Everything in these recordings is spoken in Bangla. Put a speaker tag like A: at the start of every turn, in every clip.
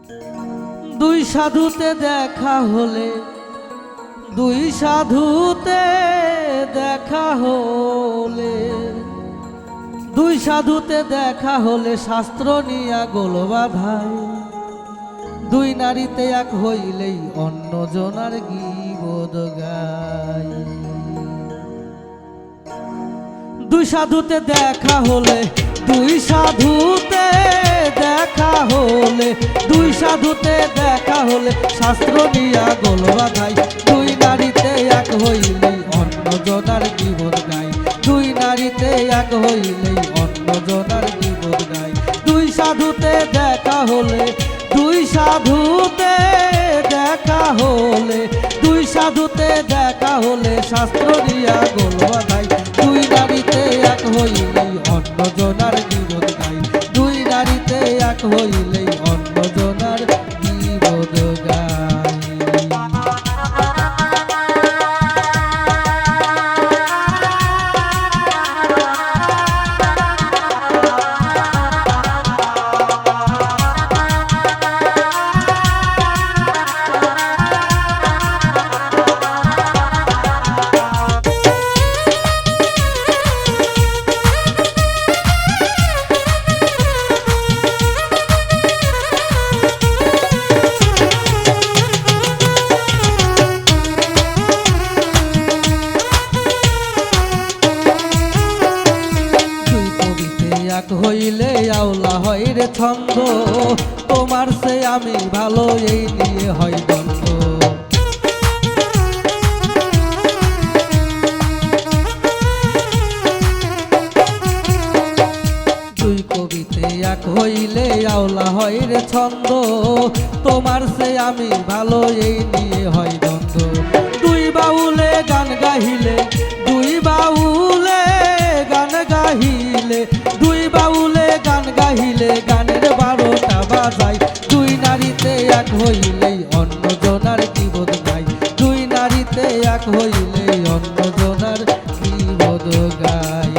A: দুই সাধুতে দেখা হলে, দুই সাধুতে দেখা হলে, দুই সাধুতে দেখা হলে শাস্ত্র নিয়া গোল বাধায়। দুই নারীতে এক হইলেই অন্য জনার গীবদ গায়। দুই সাধুতে দেখা হলে, দুই সাধুতে দেখা হলে, দুই সাধুতে দেখা হলে শাস্ত্র নিয়া গোল বাধায়। দুই নারীতে এক হইলেই অন্য জনার গীবদ গায়। দুই নারীতে এক হইলেই অন্য জনার গীবদ গায়। দুই সাধুতে দেখা হলে, দুই সাধুতে দেখা হলে, দুই সাধুতে দেখা হলে শাস্ত্র নিয়া গোল বাধায়। দুই নারীতে এক হইলেই অন্য জনার গীবদ গায়। দুই নারীতে এক হইলেই অন্য জনার গীবদ গায়। এক হইলে আওলা হয় রে ছন্দ, তোমার সে আমি ভালো এই নিয়ে হয় দ্বন্দ্ব। দুই কবিতে এক হইলে আওলা হয় রে ছন্দ, তোমার সে আমি ভালো এই নিয়ে হয় দ্বন্দ্ব। দুই বাউলে গান গাহিলে, দুই বাউলে গান গাহিলে, দুই বাউলে গান গাহিলে গানের 12টা বাজায়। দুই নারীতে এক হইলেই অন্য জনার গীবদ গায়। দুই নারীতে এক হইলেই অন্য জনার গীবদ গায়।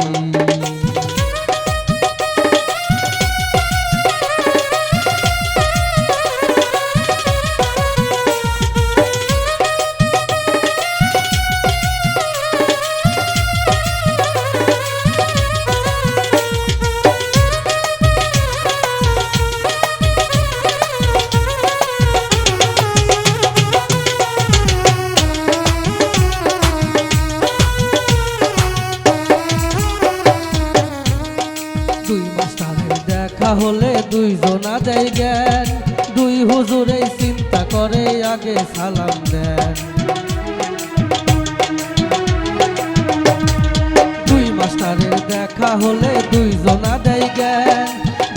A: দুই মাস্টারের দেখা হলে দুই জনা দেয় জ্ঞান। দুই হুজুরে চিন্তা করে আগে সালাম দেন। দুই মাস্টারের দেখা হলে দুই জনা দেয় জ্ঞান।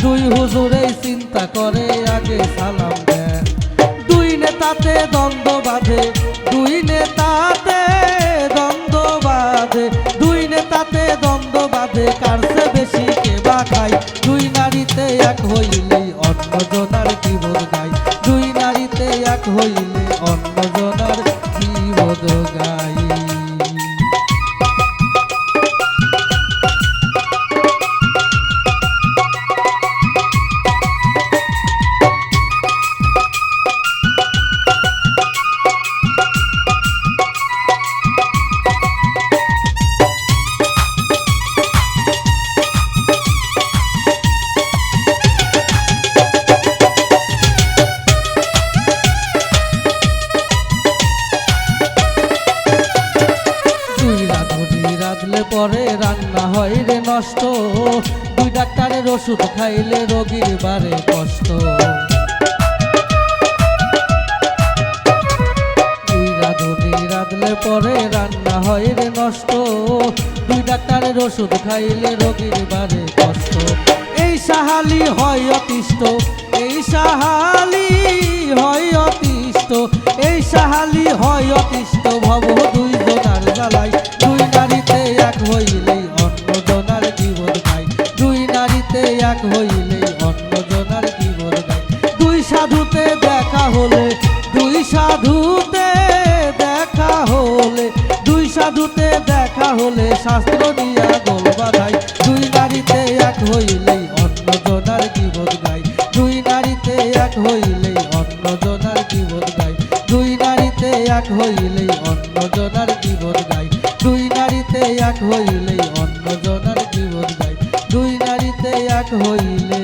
A: দুই হুজুরে চিন্তা করে আগে সালাম দেন। দুই নেতাতে দ্বন্দ্ব বাঁধে, দুই নেতাতে দ্বন্দ্ব বাঁধে, দুই নেতাতে দ্বন্দ্ব বাঁধে কারছে বেশি কে বা খায়। দুই নারীতে এক হইলেই অন্য জনার গীবদ গায়। দুই নারীতে এক হইলে অন্য জনার গীবদ গায়। রাঁধলে পরে রান্না হয় রে নষ্ট। দুই ডাক্তারের ওষুধ খাইলে রোগীর বারে কষ্ট। দুই রাঁধুনি রাঁধলে পরে রান্না হয় রে নষ্ট। দুই ডাক্তারের ওষুধ খাইলে রোগীর বারে কষ্ট। এই সাহালি হয় অতিষ্ঠ, এই সাহালি হয় অতিষ্ঠ, এই সাহালি হয় অতিষ্ঠ ভব দুই জনার জ্বালাই। দুই নারীতে এক হইলেই অন্য জনার গীবদ গায়। দুই নারীতে এক হইলেই অন্য জনার গীবদ গায়। দুই সাধুতে দেখা হলে, দুই সাধুতে দেখা হলে, দুই সাধুতে দেখা হলে শাস্ত্র নিয়া গোল বাধায়। দুই নারীতে এক হইলেই অন্য জনার গীবদ গায়। দুই নারীতে এক এক হইলেই অন্য জনার জীবন গাই দুই নারীতে এক হইলেই অন্য জনার জীবন গাই দুই নারীতে এক হইলেই অন্য জনার জীবন গাই দুই নারীতে এক হইলে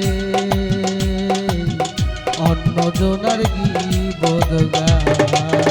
A: অন্য জনার জীবন গাই।